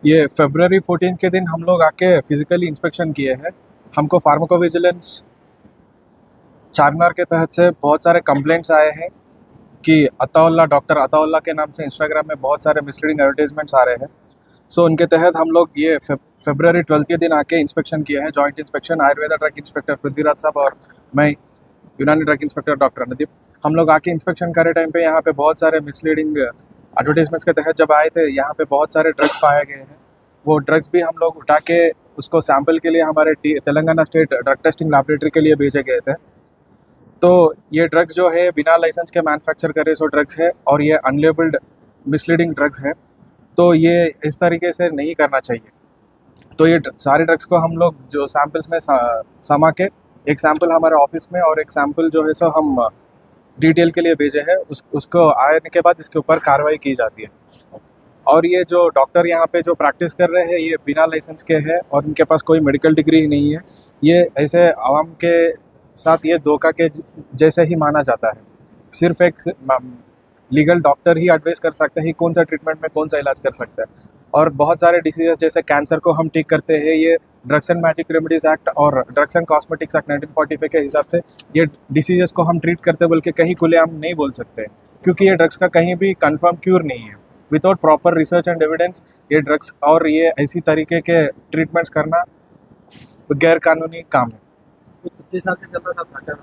ये फरवरी 14 के दिन हम लोग आके फिजिकली इंस्पेक्शन किए हैं। हमको फार्माकोविजिलेंस चारमीनार के तहत से बहुत सारे कंप्लेंट्स आए हैं कि अताउल्ला डॉक्टर अताउल्ला के नाम से इंस्टाग्राम में बहुत सारे मिसलीडिंग एडवर्टीजमेंट्स आ रहे हैं। सो उनके तहत हम लोग ये फरवरी 12 के दिन आके इंस्पेक्शन किया है, joint inspection. Ayurveda drug inspector Prithviraj साहब और मैं, यूनानी ड्रग इंस्पेक्टर डॉक्टर अनुदीप, हम लोग आके इंस्पेक्शन करे टाइम पे यहाँ पे बहुत सारे मिसलीडिंग एडवर्टीजमेंट्स के तहत जब आए थे, यहाँ पे बहुत सारे ड्रग्स पाए गए हैं। वो ड्रग्स भी हम लोग उठा के उसको सैंपल के लिए हमारे Telangana state drug testing laboratory के लिए भेजे गए थे। तो ये ड्रग्स जो है बिना लाइसेंस के मैन्युफैक्चर करे सो ड्रग्स है, और ये अनलेबल्ड मिसलीडिंग ड्रग्स है। तो ये इस तरीके से नहीं करना चाहिए। तो ये सारे ड्रग्स को हम लोग जो सैंपल्स में समा के, एक सैंपल हमारे ऑफिस में और एक सैंपल जो है सो हम डिटेल के लिए भेजे हैं। उसको आने के बाद इसके ऊपर कार्रवाई की जाती है। और ये जो डॉक्टर यहाँ पे जो प्रैक्टिस कर रहे हैं, ये बिना लाइसेंस के हैं और इनके पास कोई मेडिकल डिग्री ही नहीं है। ये ऐसे आवाम के साथ ये धोखा के जैसे ही माना जाता है। सिर्फ एक लीगल डॉक्टर ही एडवाइस कर सकता है कि कौन सा ट्रीटमेंट में कौन सा इलाज कर सकता है। और बहुत सारे डिसीजेस जैसे कैंसर को हम ठीक करते हैं, ये drugs and magic remedies act और ड्रग्स एंड कॉस्मेटिक्स एक्ट 1945 के हिसाब से ये डिसीजेस को हम ट्रीट करते बोल के कहीं खुलेआम नहीं बोल सकते, क्योंकि ये ड्रग्स का कहीं भी कंफर्म क्यूर नहीं है। Without proper research and evidence ये ड्रग्स और ये ऐसी तरीके के ट्रीटमेंट्स करना गैर कानूनी काम है। ये कितने साल से चल रहा था भाटा?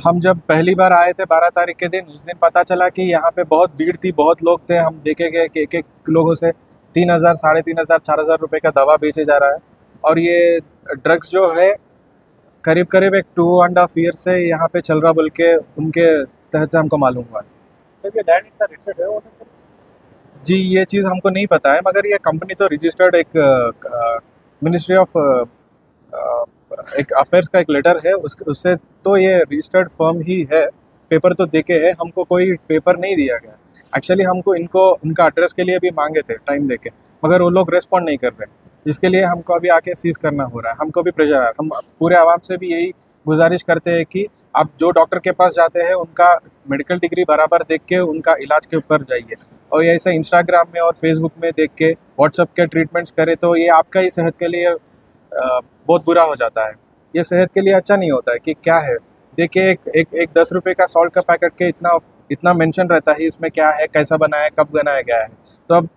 हम जब पहली बार आए थे 12 तारीख के दिन, उस दिन पता चला कि यहाँ पे बहुत भीड़ थी, बहुत लोग थे। हम देखे गए कि एक लोगों से 3,000, 3,500, 4,000 रुपये का दवा बेचे जा रहा है। और ये ड्रग्स जो है करीब करीब एक 2.5 ईयर से यहाँ पे चल रहा बोल के उनके तहत से हमको मालूम हुआ। सर ये लैंड इतना रजिस्टर्ड है वो सर? जी, ये चीज़ हमको नहीं पता है, मगर ये कंपनी तो रजिस्टर्ड एक मिनिस्ट्री ऑफ एक अफेयर्स का एक लेटर है, उससे तो ये रजिस्टर्ड फर्म ही है। पेपर तो देके है, हमको कोई पेपर नहीं दिया गया। एक्चुअली हमको इनको उनका एड्रेस के लिए भी मांगे थे टाइम देके, मगर वो लोग रेस्पॉन्ड नहीं कर रहे। इसके लिए हमको अभी आके सीज करना हो रहा है। हमको भी प्रेशर है। हम पूरे आवाम से भी यही गुजारिश करते हैं कि आप जो डॉक्टर के पास जाते हैं उनका मेडिकल डिग्री बराबर देख के उनका इलाज के ऊपर जाइए। और ये ऐसा इंस्टाग्राम में और फेसबुक में देख के व्हाट्सएप के ट्रीटमेंट्स करे तो ये आपका ही सेहत के लिए बहुत बुरा हो जाता है। ये सेहत के लिए अच्छा नहीं होता है। कि क्या है, देखिए एक 10 रुपये का सॉल्ट का पैकेट के इतना इतना मेंशन रहता है इसमें, क्या है, कैसा बनाया है, कब बनाया गया है। तो अब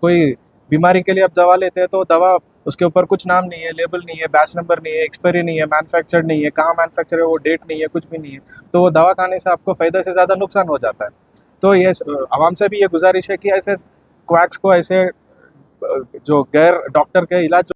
कोई बीमारी के लिए आप दवा लेते हैं तो दवा उसके ऊपर कुछ नाम नहीं है, लेबल नहीं है, बैच नंबर नहीं है, एक्सपायरी नहीं है, मैन्युफैक्चर्ड नहीं है, कहाँ मैन्युफैक्चर है वो डेट नहीं है, कुछ भी नहीं है। तो वो दवा खाने से आपको फ़ायदा से ज़्यादा नुकसान हो जाता है। तो ये आवाम से भी ये गुजारिश है कि ऐसे क्वैक्स को, ऐसे जो गैर डॉक्टर के इलाज